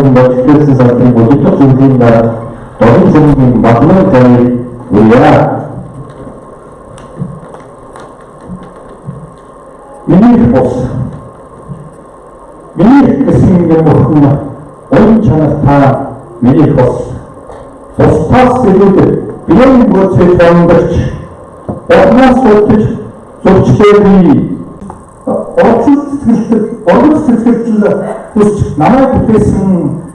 олон бодитсэн сарын бодитох зүйлийн дараа дөрвөн зүйлийн баглан тарих үеэ. Миний бос. Миний гэсэн юм бүхэн он чанартай миний бос. Босхоос илүү биеийн бүцээ томдорч орноос үлдэж зурчтай би Орос сэтгэл хүсч намайг бүтээсэн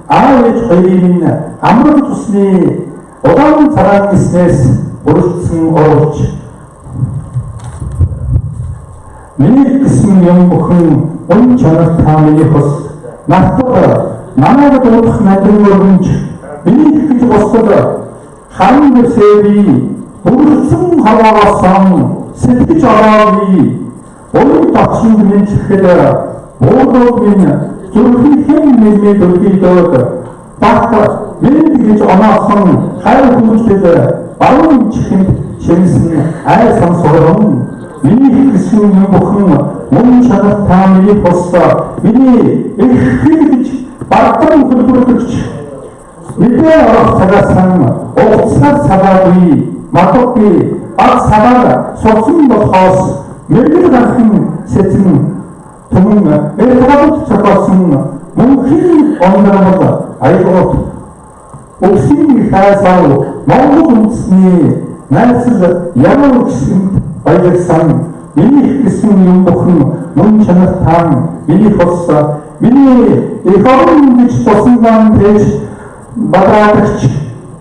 аав ээж хоёрын амрах тусны удаан цагаан гиснээс бүрдсэн оруулж миний гэсэн юм бүхэн он чанартай миний бос надад намайг дуудах надрын өргөнж миний гэж босдод харин бүсээ би бүрдсэн хаваагаас сэтгэж ороогүй Onun taksın min çıkıda, oğul min zülfü hem nizmi dülfü dağıdı. Bakta, benim geç anasın, her kuluç dedi, balın çıkın çevisini, aysan sorun. Beni kısmın yumukun, onun şanat tamiri posta, beni ekşilik, baktan kudurduç. Bir de araf tagasan, oğutsak sabahı, matokki, ak sabahı, soksun da khas. Mevcut hakkın seçim tümünü, etrafı çapasını mümkün onlarımızda ayırt. Oksijen ihtiyaçları, mağlup üstüne, neresiz yanıl kısım ayırsan, beni kısmın yumukun, mümkünattan, beni fossa, beni ekonomik güç tosundan peş, badratıç,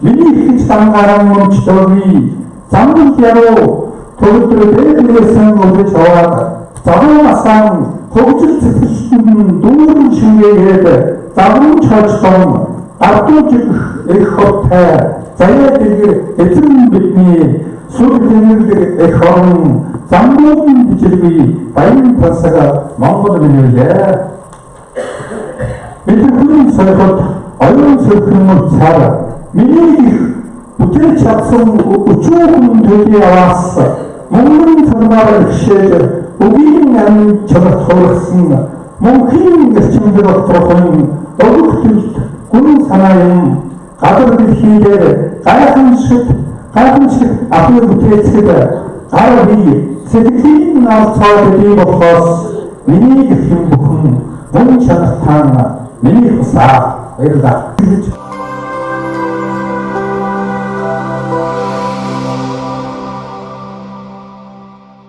beni hiç tangaran mümkünatı, sandık yarı, Tolukları belirlesen oldu çağırdı. Çağırmasan, tolukçu sıkıştığının doğru içine girdi. Çağırın çalıştığını, artık ekhotta, zayıflığı etim bitmeyi, sürdürülür ekhonun, zamlığın bitirmeyi, bayın tasara, mağdur menüyle. Bitirgün sayfat, ayın sırkının çağırdı. Miniydik, bütün çapsın uçuğun döküye avası. Mungkin sebenarnya kecil, mungkin yang cepat terlaksana, mungkin kesimpulan terlalu banyak gunung sanayang, kader dihidar, kayakan sih, apa yang kita kalau di sedikit nafsu di bawah, ini kesimpulan, mungkin tanah, ini besar, berdak.